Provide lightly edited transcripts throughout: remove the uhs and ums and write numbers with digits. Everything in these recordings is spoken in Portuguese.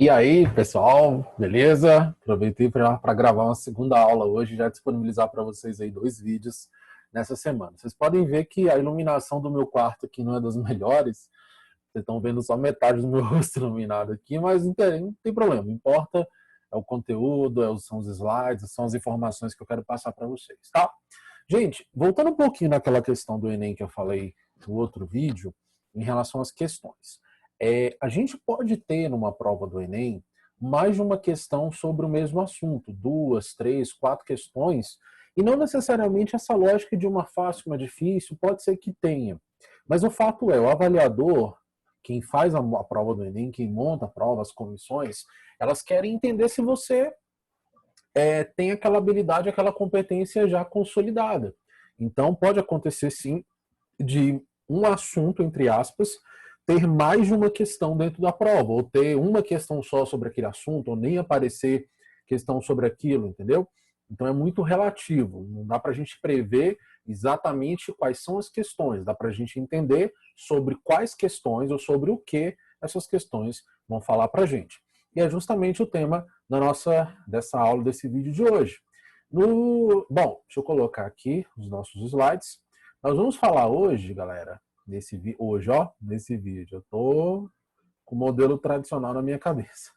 E aí, pessoal, beleza? Aproveitei para gravar uma segunda aula hoje, e já disponibilizar para vocês aí dois vídeos nessa semana. Vocês podem ver que a iluminação do meu quarto aqui não é das melhores. Vocês estão vendo só metade do meu rosto iluminado aqui, mas não tem problema. O que importa é o conteúdo, são os slides, são as informações que eu quero passar para vocês, tá? Gente, voltando um pouquinho naquela questão do Enem que eu falei no outro vídeo, em relação às questões. A gente pode ter numa prova do Enem mais de uma questão sobre o mesmo assunto, duas, três, quatro questões, e não necessariamente essa lógica de uma fácil, uma difícil, pode ser que tenha. Mas o fato é, o avaliador, quem faz a prova do Enem, quem monta a prova, as comissões, elas querem entender se você tem aquela habilidade, aquela competência já consolidada. Então, pode acontecer, sim, de um assunto, entre aspas, ter mais de uma questão dentro da prova, ou ter uma questão só sobre aquele assunto, ou nem aparecer questão sobre aquilo, entendeu? Então é muito relativo, não dá para a gente prever exatamente quais são as questões, dá para a gente entender sobre quais questões ou sobre o que essas questões vão falar para a gente. E é justamente o tema dessa aula, desse vídeo de hoje. Bom, deixa eu colocar aqui os nossos slides. Nós vamos falar hoje, galera, nesse vídeo. Eu tô com o modelo tradicional na minha cabeça.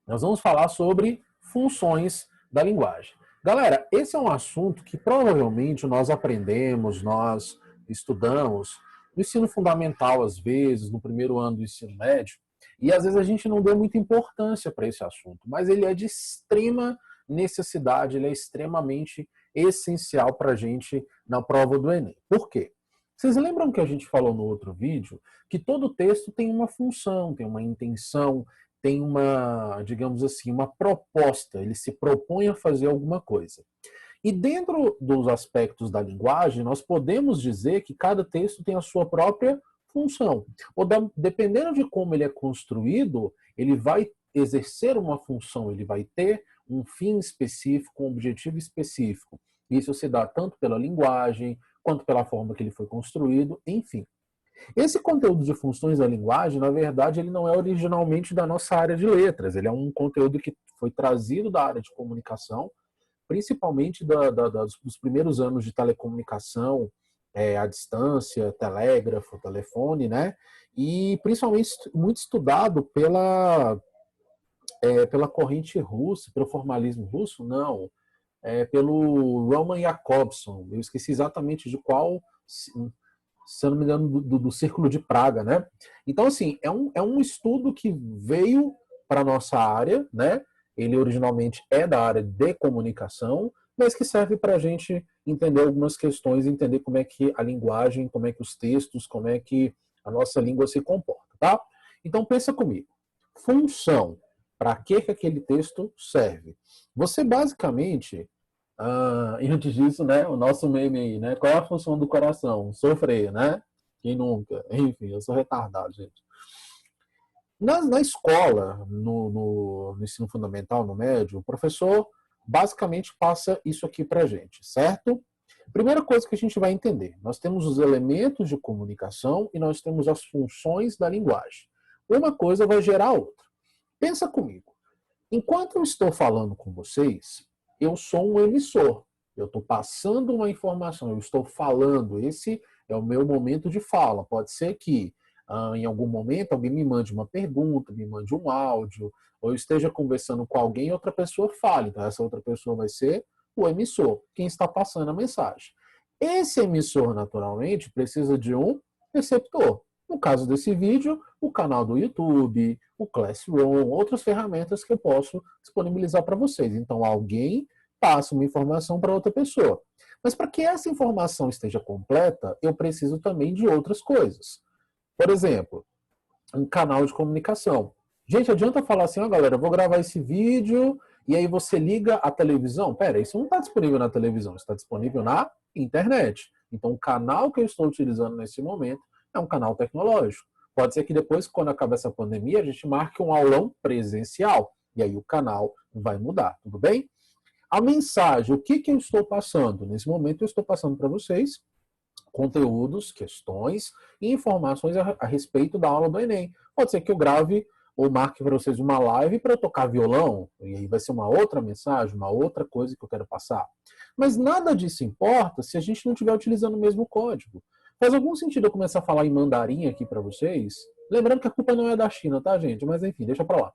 Nós vamos falar sobre funções da linguagem. Galera, esse é um assunto que provavelmente nós aprendemos, nós estudamos no ensino fundamental, às vezes, no primeiro ano do ensino médio, e às vezes a gente não deu muita importância para esse assunto, mas ele é de extrema necessidade, ele é extremamente essencial para a gente na prova do Enem. Por quê? Vocês lembram que a gente falou no outro vídeo que todo texto tem uma função, tem uma intenção, tem uma, digamos assim, uma proposta, ele se propõe a fazer alguma coisa. E dentro dos aspectos da linguagem, nós podemos dizer que cada texto tem a sua própria função. Dependendo de como ele é construído, ele vai exercer uma função, ele vai ter um fim específico, um objetivo específico. Isso se dá tanto pela linguagem, quanto pela forma que ele foi construído, enfim. Esse conteúdo de funções da linguagem, na verdade, ele não é originalmente da nossa área de letras. Ele é um conteúdo que foi trazido da área de comunicação, principalmente dos primeiros anos de telecomunicação, à distância, telégrafo, telefone, né? E principalmente muito estudado pela corrente russa, pelo formalismo russo, não. Pelo Roman Jakobson. Eu esqueci exatamente de qual, se eu não me engano, do Círculo de Praga, né? Então, assim, é um estudo que veio para a nossa área, né? Ele originalmente é da área de comunicação, mas que serve para a gente entender algumas questões, entender como é que a linguagem, como é que os textos, como é que a nossa língua se comporta, tá? Então, pensa comigo. Função. Para que aquele texto serve? Você basicamente, e antes disso, né, o nosso meme aí, né? Qual é a função do coração? Sofrer, né? Quem nunca? Enfim, eu sou retardado, gente. Na escola, no ensino fundamental, no médio, o professor basicamente passa isso aqui para a gente, certo? Primeira coisa que a gente vai entender, nós temos os elementos de comunicação e nós temos as funções da linguagem. Uma coisa vai gerar a outra. Pensa comigo. Enquanto eu estou falando com vocês, eu sou um emissor. Eu estou passando uma informação, eu estou falando. Esse é o meu momento de fala. Pode ser que em algum momento alguém me mande uma pergunta, me mande um áudio, ou eu esteja conversando com alguém e outra pessoa fale. Então, essa outra pessoa vai ser o emissor, quem está passando a mensagem. Esse emissor, naturalmente, precisa de um receptor. No caso desse vídeo, o canal do YouTube, o Classroom, outras ferramentas que eu posso disponibilizar para vocês. Então, alguém passa uma informação para outra pessoa. Mas para que essa informação esteja completa, eu preciso também de outras coisas. Por exemplo, um canal de comunicação. Gente, adianta falar assim, ó, galera, eu vou gravar esse vídeo e aí você liga a televisão. Pera, isso não está disponível na televisão, está disponível na internet. Então, o canal que eu estou utilizando nesse momento é um canal tecnológico. Pode ser que depois, quando acabar essa pandemia, a gente marque um aulão presencial. E aí o canal vai mudar, tudo bem? A mensagem, o que eu estou passando? Nesse momento eu estou passando para vocês conteúdos, questões e informações a respeito da aula do Enem. Pode ser que eu grave ou marque para vocês uma live para eu tocar violão, e aí vai ser uma outra mensagem, uma outra coisa que eu quero passar. Mas nada disso importa se a gente não estiver utilizando o mesmo código. Faz algum sentido eu começar a falar em mandarim aqui para vocês? Lembrando que a culpa não é da China, tá, gente? Mas enfim, deixa para lá.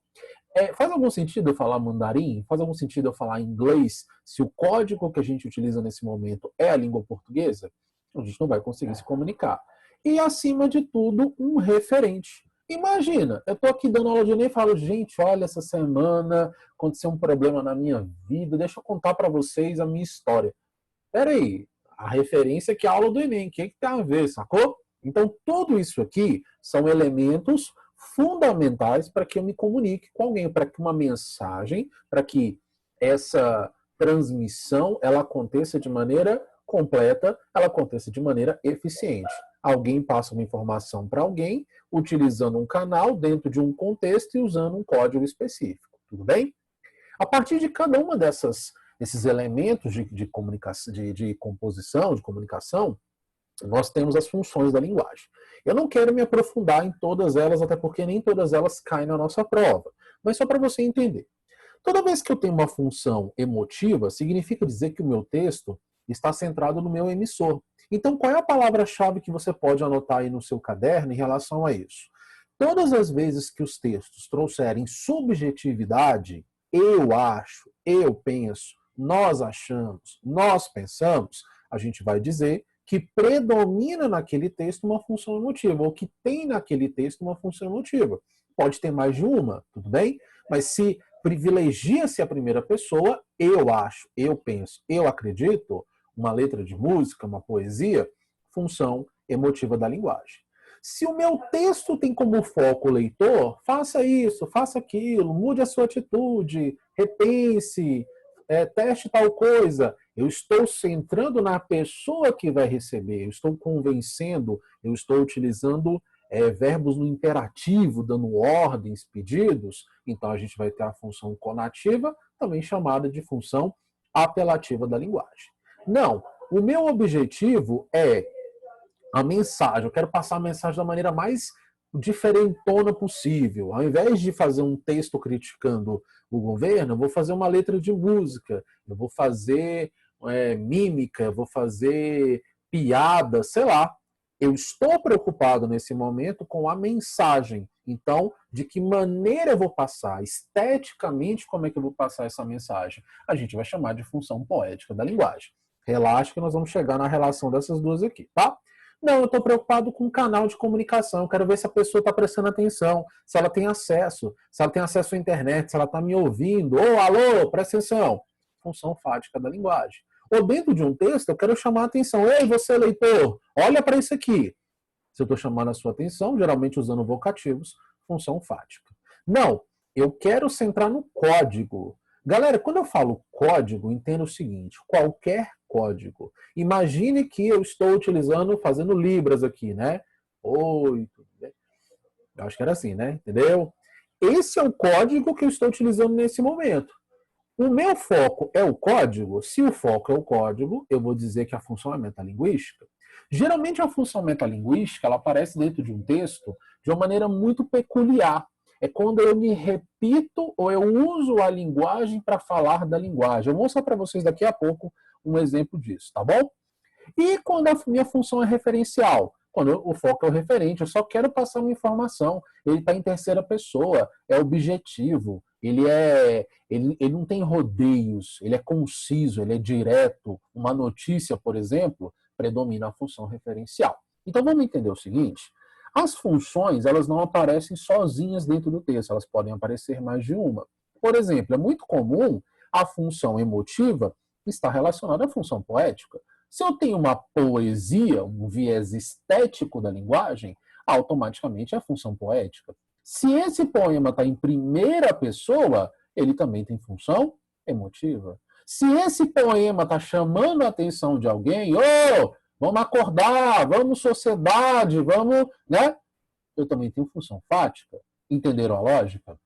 Faz algum sentido eu falar mandarim? Faz algum sentido eu falar inglês se o código que a gente utiliza nesse momento é a língua portuguesa? A gente não vai conseguir se comunicar. E, acima de tudo, um referente. Imagina, eu estou aqui dando aula de Enem e falo, gente, olha, essa semana aconteceu um problema na minha vida, deixa eu contar para vocês a minha história. Peraí, a referência é que é a aula do Enem, o que tem a ver, sacou? Então, tudo isso aqui são elementos fundamentais para que eu me comunique com alguém, para que uma mensagem, para que essa transmissão ela aconteça de maneira completa, ela aconteça de maneira eficiente. Alguém passa uma informação para alguém, utilizando um canal dentro de um contexto e usando um código específico. Tudo bem? A partir de cada uma desses elementos de comunicação, de composição, de comunicação, nós temos as funções da linguagem. Eu não quero me aprofundar em todas elas, até porque nem todas elas caem na nossa prova. Mas só para você entender. Toda vez que eu tenho uma função emotiva, significa dizer que o meu texto está centrado no meu emissor. Então, qual é a palavra-chave que você pode anotar aí no seu caderno em relação a isso? Todas as vezes que os textos trouxerem subjetividade, eu acho, eu penso, nós achamos, nós pensamos, a gente vai dizer que predomina naquele texto uma função emotiva, ou que tem naquele texto uma função emotiva. Pode ter mais de uma, tudo bem? Mas se privilegia-se a primeira pessoa, eu acho, eu penso, eu acredito, uma letra de música, uma poesia, função emotiva da linguagem. Se o meu texto tem como foco o leitor, faça isso, faça aquilo, mude a sua atitude, repense, teste tal coisa. Eu estou centrando na pessoa que vai receber, eu estou convencendo, eu estou utilizando verbos no imperativo, dando ordens, pedidos. Então a gente vai ter a função conativa, também chamada de função apelativa da linguagem. Não, o meu objetivo é a mensagem, eu quero passar a mensagem da maneira mais diferentona possível. Ao invés de fazer um texto criticando o governo, eu vou fazer uma letra de música, eu vou fazer mímica, eu vou fazer piada, sei lá. Eu estou preocupado nesse momento com a mensagem. Então, de que maneira eu vou passar? Esteticamente, como é que eu vou passar essa mensagem? A gente vai chamar de função poética da linguagem. Relaxa que nós vamos chegar na relação dessas duas aqui, tá? Não, eu estou preocupado com o canal de comunicação. Eu quero ver se a pessoa está prestando atenção, se ela tem acesso, à internet, se ela está me ouvindo. Ô, alô, presta atenção. Função fática da linguagem. Ou dentro de um texto, eu quero chamar a atenção. Ei, você leitor, olha para isso aqui. Se eu estou chamando a sua atenção, geralmente usando vocativos, função fática. Não, eu quero centrar no código. Galera, quando eu falo código, entenda o seguinte, qualquer código. Imagine que eu estou utilizando, fazendo libras aqui, né? Oi, tudo bem? Eu acho que era assim, né? Entendeu? Esse é o código que eu estou utilizando nesse momento. O meu foco é o código. Se o foco é o código, eu vou dizer que a função é metalinguística. Geralmente a função metalinguística ela aparece dentro de um texto de uma maneira muito peculiar. É quando eu me repito ou eu uso a linguagem para falar da linguagem. Eu vou mostrar para vocês daqui a pouco um exemplo disso, tá bom? E quando a minha função é referencial? Quando o foco é o referente, eu só quero passar uma informação. Ele está em terceira pessoa, é objetivo, ele não tem rodeios, ele é conciso, ele é direto. Uma notícia, por exemplo, predomina a função referencial. Então vamos entender o seguinte: as funções elas não aparecem sozinhas dentro do texto, elas podem aparecer mais de uma. Por exemplo, é muito comum a função emotiva estar relacionada à função poética. Se eu tenho uma poesia, um viés estético da linguagem, automaticamente é a função poética. Se esse poema está em primeira pessoa, ele também tem função emotiva. Se esse poema está chamando a atenção de alguém, vamos acordar, vamos sociedade, vamos, né? Eu também tenho função fática. Entenderam a lógica?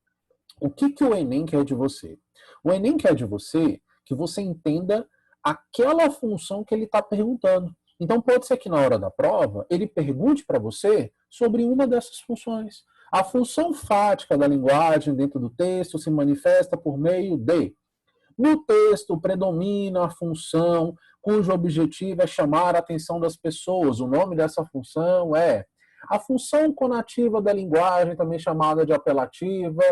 O que o Enem quer de você? O Enem quer de você que você entenda aquela função que ele está perguntando. Então pode ser que na hora da prova ele pergunte para você sobre uma dessas funções. A função fática da linguagem dentro do texto se manifesta por meio de... No texto predomina a função cujo objetivo é chamar a atenção das pessoas. O nome dessa função é a função conativa da linguagem, também chamada de apelativa,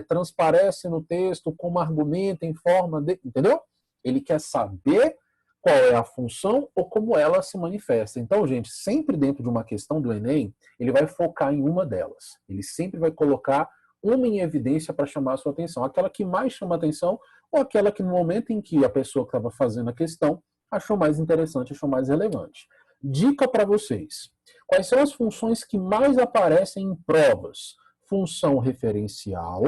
transparece no texto como argumento em forma de... Entendeu? Ele quer saber qual é a função ou como ela se manifesta. Então, gente, sempre dentro de uma questão do Enem, ele vai focar em uma delas. Ele sempre vai colocar uma em evidência para chamar a sua atenção. Aquela que mais chama a atenção ou aquela que no momento em que a pessoa que estava fazendo a questão achou mais interessante, achou mais relevante. Dica para vocês. Quais são as funções que mais aparecem em provas? Função referencial,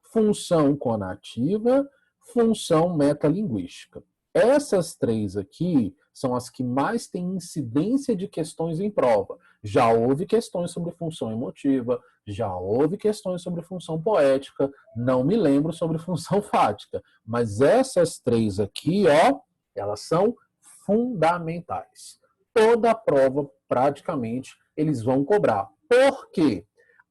função conativa, função metalinguística. Essas três aqui são as que mais têm incidência de questões em prova. Já houve questões sobre função emotiva, já houve questões sobre função poética, não me lembro sobre função fática, mas essas três aqui, ó, elas são fundamentais. Toda a prova, praticamente, eles vão cobrar. Por quê?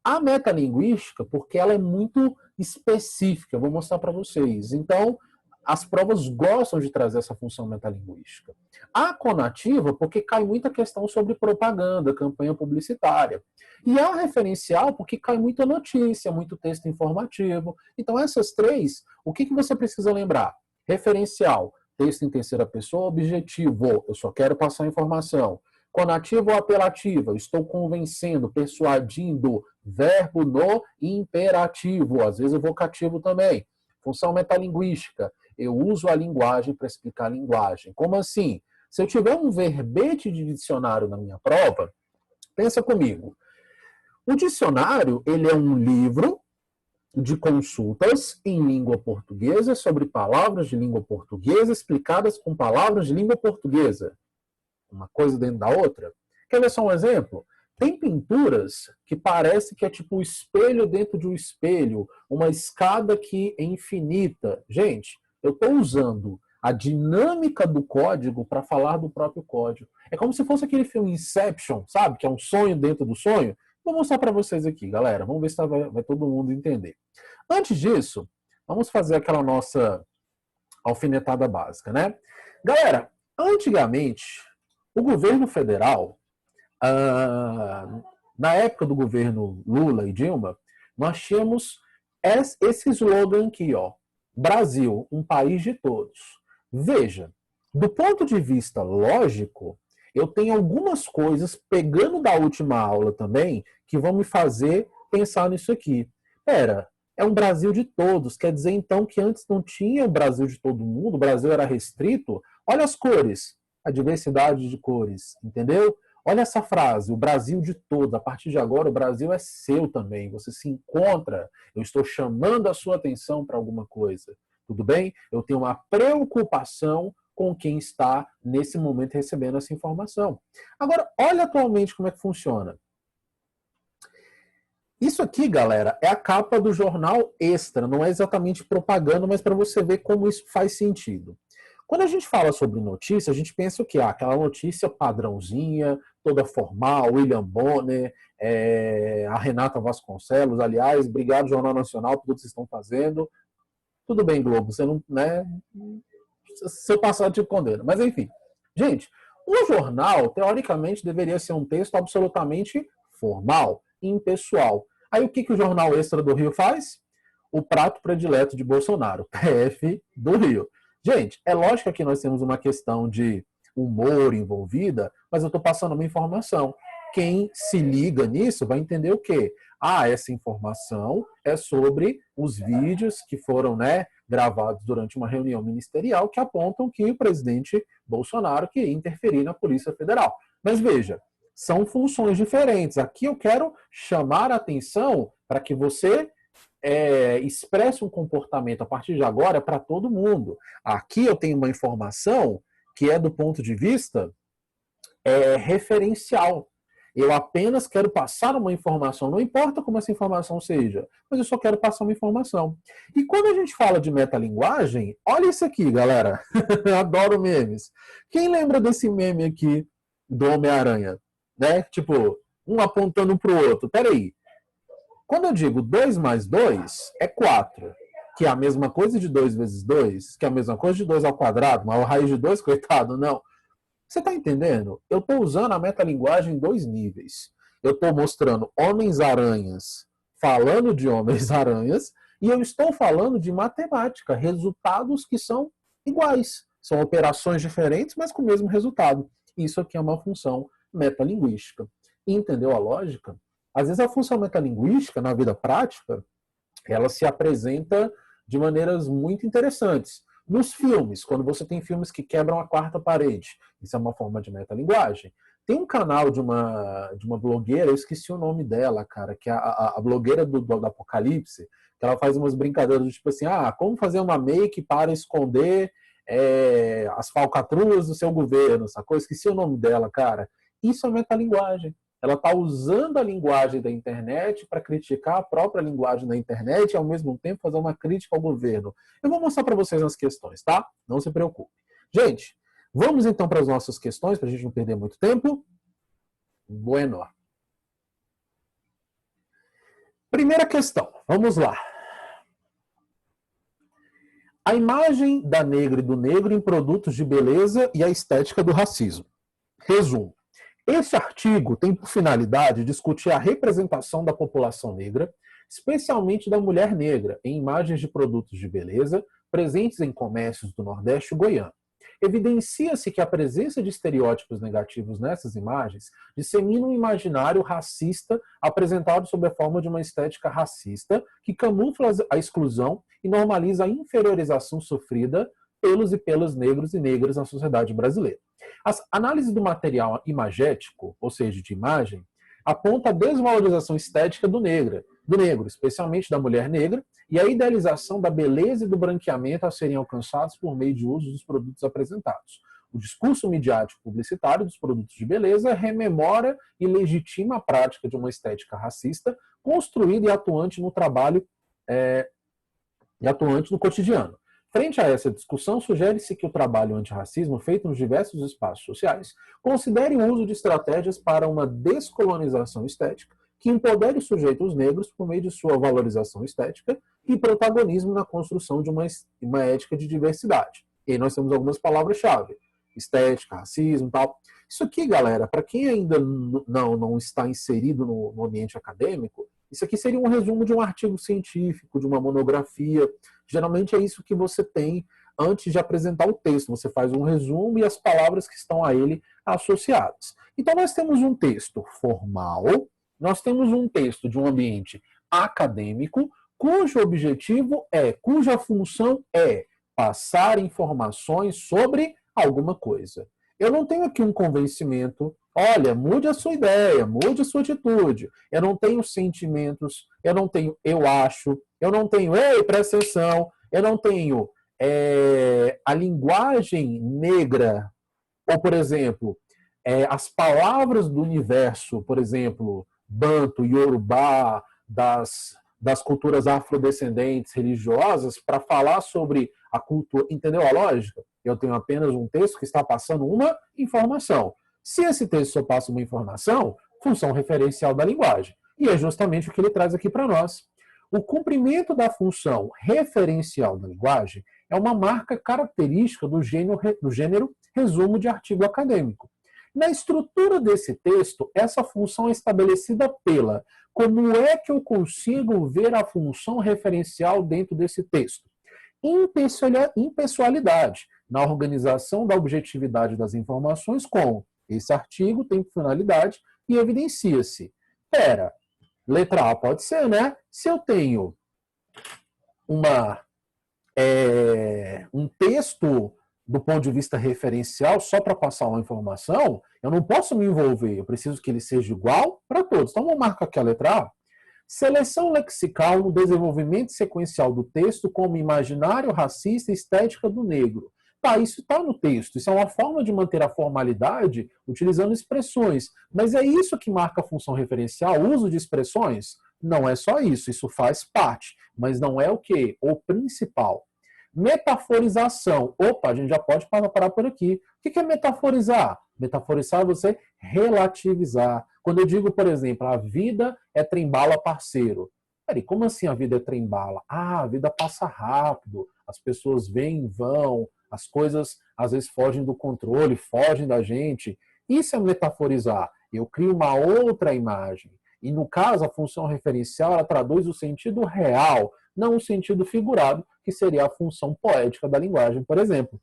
A metalinguística, porque ela é muito específica, eu vou mostrar para vocês. Então, as provas gostam de trazer essa função metalinguística. A conativa, porque cai muita questão sobre propaganda, campanha publicitária. E a referencial, porque cai muita notícia, muito texto informativo. Então, essas três, o que você precisa lembrar? Referencial, texto em terceira pessoa, objetivo, eu só quero passar informação. Conativo ou apelativa, estou convencendo, persuadindo, verbo no imperativo, às vezes o vocativo também. Função metalinguística, eu uso a linguagem para explicar a linguagem. Como assim? Se eu tiver um verbete de dicionário na minha prova, pensa comigo. O dicionário, ele é um livro de consultas em língua portuguesa sobre palavras de língua portuguesa explicadas com palavras de língua portuguesa. Uma coisa dentro da outra. Quer ver só um exemplo? Tem pinturas que parece que é tipo um espelho dentro de um espelho, uma escada que é infinita. Gente, eu estou usando a dinâmica do código para falar do próprio código. É como se fosse aquele filme Inception, sabe? Que é um sonho dentro do sonho. Vou mostrar para vocês aqui, galera. Vamos ver se vai todo mundo entender. Antes disso, vamos fazer aquela nossa alfinetada básica, né? Galera, antigamente, o governo federal, na época do governo Lula e Dilma, nós tínhamos esse slogan aqui, ó. Brasil, um país de todos. Veja, do ponto de vista lógico, eu tenho algumas coisas, pegando da última aula também, que vão me fazer pensar nisso aqui. É um Brasil de todos, quer dizer então que antes não tinha o Brasil de todo mundo, o Brasil era restrito. Olha as cores, a diversidade de cores, entendeu? Olha essa frase, o Brasil de todos, a partir de agora o Brasil é seu também, você se encontra, eu estou chamando a sua atenção para alguma coisa, tudo bem? Eu tenho uma preocupação com quem está nesse momento recebendo essa informação. Agora, olha atualmente como é que funciona. Isso aqui, galera, é a capa do jornal Extra, não é exatamente propaganda, mas para você ver como isso faz sentido. Quando a gente fala sobre notícia, a gente pensa o quê? Aquela notícia padrãozinha, toda formal, William Bonner, a Renata Vasconcelos, aliás, obrigado Jornal Nacional por tudo que vocês estão fazendo. Tudo bem, Globo, você não, né? Seu passado te condena. Mas enfim, gente, um jornal, teoricamente, deveria ser um texto absolutamente formal, impessoal. Aí o que o Jornal Extra do Rio faz? O prato predileto de Bolsonaro, PF do Rio. Gente, é lógico que nós temos uma questão de humor envolvida, mas eu estou passando uma informação. Quem se liga nisso vai entender o quê? Essa informação é sobre os vídeos que foram, gravados durante uma reunião ministerial que apontam que o presidente Bolsonaro queria interferir na Polícia Federal. Mas veja, são funções diferentes. Aqui eu quero chamar a atenção para que você expresse um comportamento a partir de agora para todo mundo. Aqui eu tenho uma informação que é do ponto de vista referencial. Eu apenas quero passar uma informação, não importa como essa informação seja, mas eu só quero passar uma informação. E quando a gente fala de metalinguagem, olha isso aqui, galera. Adoro memes. Quem lembra desse meme aqui do Homem-Aranha? Né? Tipo, um apontando para o outro. Peraí. Quando eu digo 2 mais 2, é 4. Que é a mesma coisa de 2 vezes 2, que é a mesma coisa de 2 ao quadrado, mas o raiz de 2, coitado, não. Você está entendendo? Eu estou usando a metalinguagem em 2 níveis. Eu estou mostrando Homens-Aranhas falando de Homens-Aranhas e eu estou falando de matemática, resultados que são iguais. São operações diferentes, mas com o mesmo resultado. Isso aqui é uma função metalinguística. E entendeu a lógica? Às vezes a função metalinguística, na vida prática, ela se apresenta de maneiras muito interessantes. Nos filmes, quando você tem filmes que quebram a quarta parede, isso é uma forma de metalinguagem. Tem um canal de uma blogueira, eu esqueci o nome dela, cara, que é a blogueira do Apocalipse, que ela faz umas brincadeiras tipo assim, como fazer uma make para esconder as falcatruas do seu governo, sacou? Eu esqueci o nome dela, cara. Isso é metalinguagem. Ela está usando a linguagem da internet para criticar a própria linguagem da internet e, ao mesmo tempo, fazer uma crítica ao governo. Eu vou mostrar para vocês as questões, tá? Não se preocupe. Gente, vamos então para as nossas questões, para a gente não perder muito tempo. Bueno. Primeira questão, vamos lá. A imagem da negra e do negro em produtos de beleza e a estética do racismo. Resumo. Este artigo tem por finalidade discutir a representação da população negra, especialmente da mulher negra, em imagens de produtos de beleza presentes em comércios do Nordeste e Goiânia. Evidencia-se que a presença de estereótipos negativos nessas imagens dissemina um imaginário racista apresentado sob a forma de uma estética racista que camufla a exclusão e normaliza a inferiorização sofrida pelos e pelas negros e negras na sociedade brasileira. A análise do material imagético, ou seja, de imagem, aponta a desvalorização estética do negro, especialmente da mulher negra, e a idealização da beleza e do branqueamento a serem alcançados por meio de uso dos produtos apresentados. O discurso midiático publicitário dos produtos de beleza rememora e legitima a prática de uma estética racista construída e atuante no trabalho e atuante no cotidiano. Frente a essa discussão, sugere-se que o trabalho antirracismo, feito nos diversos espaços sociais, considere o uso de estratégias para uma descolonização estética que empodere os sujeitos negros por meio de sua valorização estética e protagonismo na construção de uma ética de diversidade. E aí nós temos algumas palavras-chave: estética, racismo e tal. Isso aqui, galera, para quem ainda não está inserido no ambiente acadêmico, isso aqui seria um resumo de um artigo científico, de uma monografia. Geralmente é isso que você tem antes de apresentar o texto. Você faz um resumo e as palavras que estão a ele associadas. Então nós temos um texto formal, nós temos um texto de um ambiente acadêmico, cujo cuja função é passar informações sobre alguma coisa. Eu não tenho aqui um convencimento, olha, mude a sua ideia, mude a sua atitude. Eu não tenho sentimentos, eu não tenho eu acho, eu não tenho, ei, presta atenção, eu não tenho a linguagem negra, ou, por exemplo, as palavras do universo, por exemplo, Banto, Yorubá, das culturas afrodescendentes religiosas, para falar sobre a cultura. Entendeu a lógica? Eu tenho apenas um texto que está passando uma informação. Se esse texto só passa uma informação, função referencial da linguagem. E é justamente o que ele traz aqui para nós. O cumprimento da função referencial da linguagem é uma marca característica do gênero resumo de artigo acadêmico. Na estrutura desse texto, essa função é estabelecida pela como é que eu consigo ver a função referencial dentro desse texto? Impessoalidade, na organização da objetividade das informações com esse artigo tem finalidade e evidencia-se. Letra A pode ser, né? Se eu tenho um texto do ponto de vista referencial só para passar uma informação, eu não posso me envolver, eu preciso que ele seja igual para todos. Então, vamos marcar aqui a letra A. Seleção lexical no desenvolvimento sequencial do texto como imaginário, racista e estética do negro. Tá, isso está no texto, isso é uma forma de manter a formalidade utilizando expressões. Mas é isso que marca a função referencial, o uso de expressões? Não é só isso, isso faz parte, mas não é o quê? O principal. Metaforização. Opa, a gente já pode parar por aqui. O que é metaforizar? Metaforizar é você relativizar. Quando eu digo, por exemplo, a vida é trem-bala parceiro. Peraí, como assim a vida é trem-bala? Ah, a vida passa rápido, as pessoas vêm e vão, as coisas às vezes fogem do controle, fogem da gente. Isso é metaforizar. Eu crio uma outra imagem. E no caso, a função referencial ela traduz o sentido real, não o sentido figurado, que seria a função poética da linguagem, por exemplo.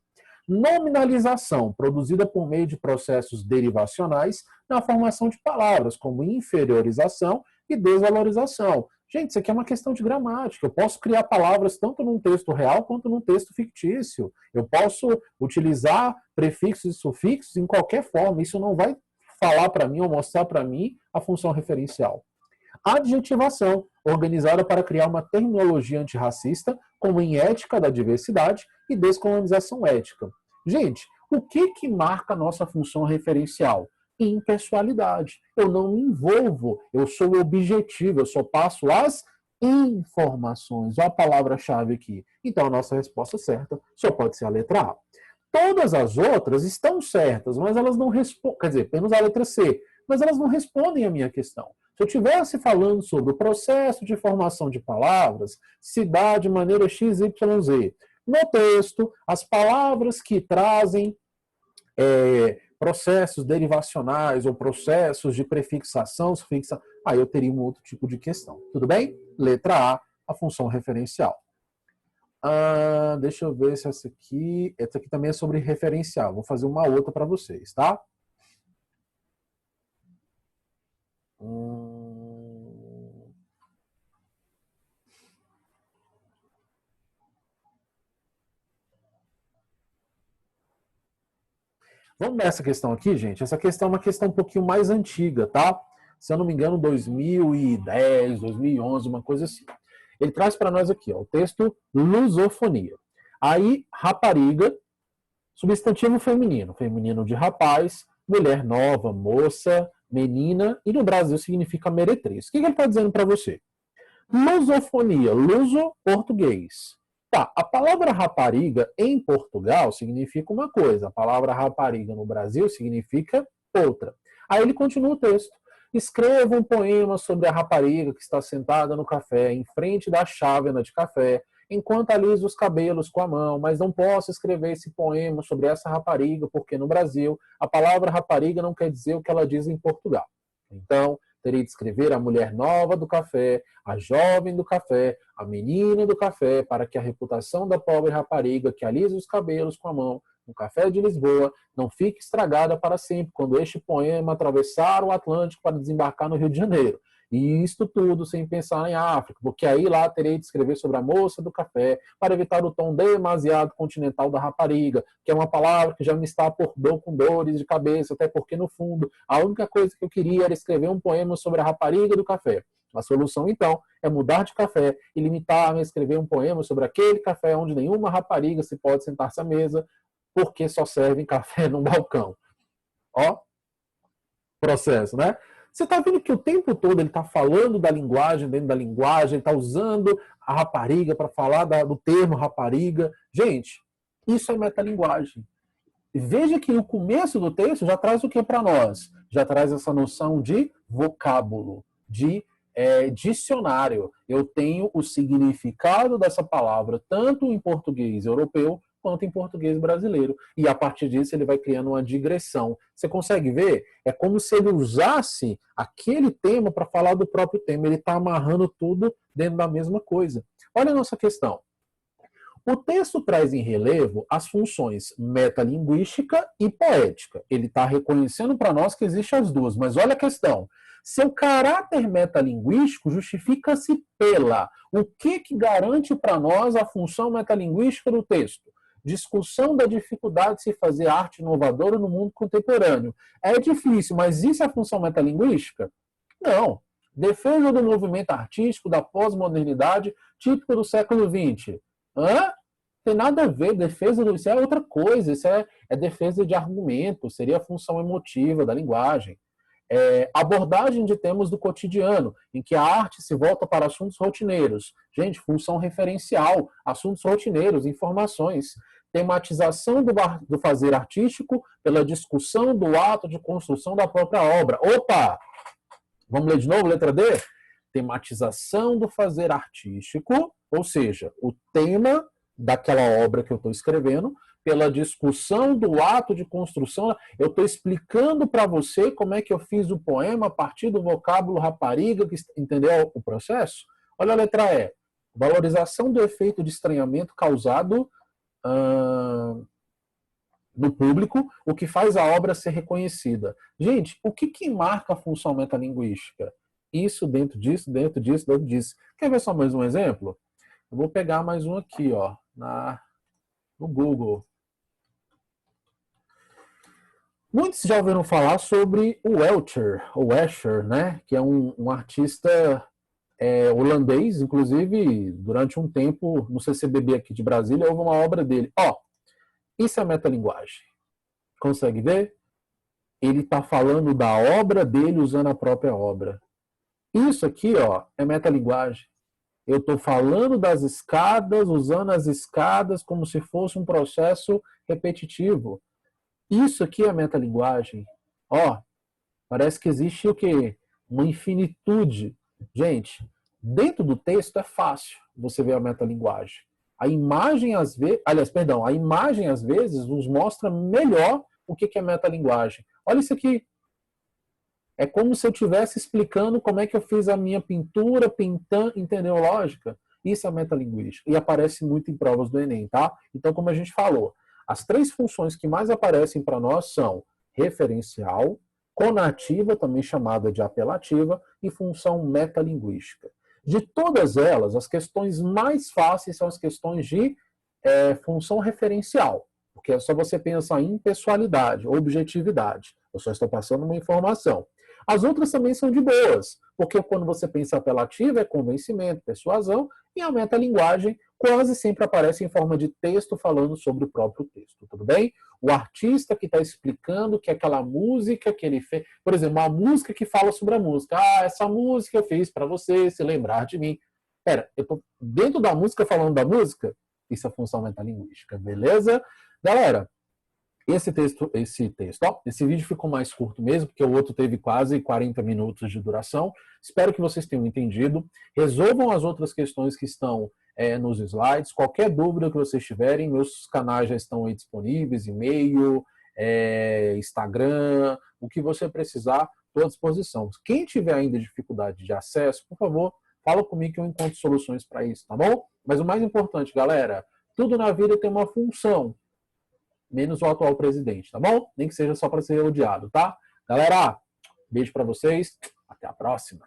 Nominalização, produzida por meio de processos derivacionais na formação de palavras, como inferiorização e desvalorização. Gente, isso aqui é uma questão de gramática. Eu posso criar palavras tanto num texto real quanto num texto fictício. Eu posso utilizar prefixos e sufixos em qualquer forma. Isso não vai falar para mim ou mostrar para mim a função referencial. Adjetivação, organizada para criar uma terminologia antirracista, como em ética da diversidade e descolonização ética. Gente, o que marca a nossa função referencial? Impessoalidade. Eu não me envolvo, eu sou objetivo, eu só passo as informações. Olha a palavra-chave aqui. Então, a nossa resposta certa só pode ser a letra A. Todas as outras estão certas, mas elas não respondem, quer dizer, menos a letra C, mas elas não respondem à minha questão. Se eu estivesse falando sobre o processo de formação de palavras, se dá de maneira XYZ. No texto, as palavras que trazem processos derivacionais ou processos de prefixação, sufixação, aí eu teria um outro tipo de questão. Tudo bem? Letra a função referencial. Deixa eu ver se essa aqui também é sobre referencial. Vou fazer uma outra para vocês, tá? Vamos nessa questão aqui, gente. Essa questão é uma questão um pouquinho mais antiga, tá? Se eu não me engano, 2010, 2011, uma coisa assim. Ele traz para nós aqui, ó, o texto lusofonia. Aí, rapariga, substantivo feminino. Feminino de rapaz, mulher nova, moça, menina, e no Brasil significa meretriz. O que ele está dizendo para você? Lusofonia, luso, português. Tá, a palavra rapariga em Portugal significa uma coisa, a palavra rapariga no Brasil significa outra. Aí ele continua o texto. Escreva um poema sobre a rapariga que está sentada no café, em frente da chávena de café, enquanto alisa os cabelos com a mão, mas não posso escrever esse poema sobre essa rapariga, porque no Brasil a palavra rapariga não quer dizer o que ela diz em Portugal. Então, terei de escrever a mulher nova do café, a jovem do café, a menina do café, para que a reputação da pobre rapariga que alisa os cabelos com a mão no café de Lisboa não fique estragada para sempre, quando este poema atravessar o Atlântico para desembarcar no Rio de Janeiro. E isto tudo sem pensar em África, porque aí lá terei de escrever sobre a moça do café, para evitar o tom demasiado continental da rapariga, que é uma palavra que já me está por dor com dores de cabeça, até porque, no fundo, a única coisa que eu queria era escrever um poema sobre a rapariga do café. A solução, então, é mudar de café e limitar-me a escrever um poema sobre aquele café onde nenhuma rapariga se pode sentar-se à mesa, porque só servem café no balcão. Ó, processo, né? Você está vendo que o tempo todo ele está falando da linguagem, dentro da linguagem, ele está usando a rapariga para falar do termo rapariga. Gente, isso é metalinguagem. Veja que o começo do texto já traz o que para nós? Já traz essa noção de vocábulo, de dicionário. Eu tenho o significado dessa palavra, tanto em português europeu, quanto em português brasileiro. E a partir disso ele vai criando uma digressão. Você consegue ver? É como se ele usasse aquele tema para falar do próprio tema. Ele está amarrando tudo dentro da mesma coisa. Olha a nossa questão. O texto traz em relevo as funções metalinguística e poética. Ele está reconhecendo para nós que existem as duas. Mas olha a questão. Seu caráter metalinguístico justifica-se pela. O que garante para nós a função metalinguística do texto? Discussão da dificuldade de se fazer arte inovadora no mundo contemporâneo. É difícil, mas isso é a função metalinguística? Não. Defesa do movimento artístico da pós-modernidade típico do século XX. Hã? Tem nada a ver, isso é outra coisa, isso é defesa de argumento, seria a função emotiva da linguagem. Abordagem de temas do cotidiano, em que a arte se volta para assuntos rotineiros. Gente, função referencial, assuntos rotineiros, informações. Tematização do fazer artístico pela discussão do ato de construção da própria obra. Opa! Vamos ler de novo, letra D? Tematização do fazer artístico, ou seja, o tema daquela obra que eu estou escrevendo, pela discussão do ato de construção. Eu estou explicando para você como é que eu fiz o poema a partir do vocábulo rapariga, que entendeu o processo? Olha a letra E. Valorização do efeito de estranhamento causado no público, o que faz a obra ser reconhecida. Gente, o que marca a função metalinguística? Isso dentro disso, dentro disso, dentro disso. Quer ver só mais um exemplo? Eu vou pegar mais um aqui, ó, no Google. Muitos já ouviram falar sobre o Escher, né? Que é um artista holandês, inclusive durante um tempo no CCBB aqui de Brasília houve uma obra dele. Ó, isso é metalinguagem. Consegue ver? Ele está falando da obra dele usando a própria obra. Isso aqui, ó, é metalinguagem. Eu estou falando das escadas, usando as escadas como se fosse um processo repetitivo. Isso aqui é metalinguagem. Ó, parece que existe o quê? Uma infinitude. Gente, dentro do texto é fácil você ver a metalinguagem. A imagem às vezes, a imagem às vezes nos mostra melhor o que é metalinguagem. Olha isso aqui. É como se eu estivesse explicando como é que eu fiz a minha pintura, pintando, entendeu? Lógica? Isso é metalinguística. E aparece muito em provas do Enem, tá? Então, como a gente falou, as 3 funções que mais aparecem para nós são referencial, conativa, também chamada de apelativa, e função metalinguística. De todas elas, as questões mais fáceis são as questões de função referencial, porque é só você pensar em pessoalidade, objetividade. Eu só estou passando uma informação. As outras também são de boas, porque quando você pensa apelativa é convencimento, persuasão, e a metalinguagem quase sempre aparece em forma de texto falando sobre o próprio texto, tudo bem? O artista que está explicando que aquela música que ele fez, por exemplo, uma música que fala sobre a música. Ah, essa música eu fiz para você se lembrar de mim. Pera, eu estou dentro da música falando da música? Isso é função metalinguística, beleza? Galera, esse vídeo ficou mais curto mesmo, porque o outro teve quase 40 minutos de duração. Espero que vocês tenham entendido. Resolvam as outras questões que estão nos slides. Qualquer dúvida que vocês tiverem, meus canais já estão aí disponíveis, e-mail, Instagram, o que você precisar, estou à disposição. Quem tiver ainda dificuldade de acesso, por favor, fala comigo que eu encontro soluções para isso, tá bom? Mas o mais importante, galera, tudo na vida tem uma função, menos o atual presidente, tá bom? Nem que seja só para ser odiado, tá? Galera, beijo para vocês, até a próxima.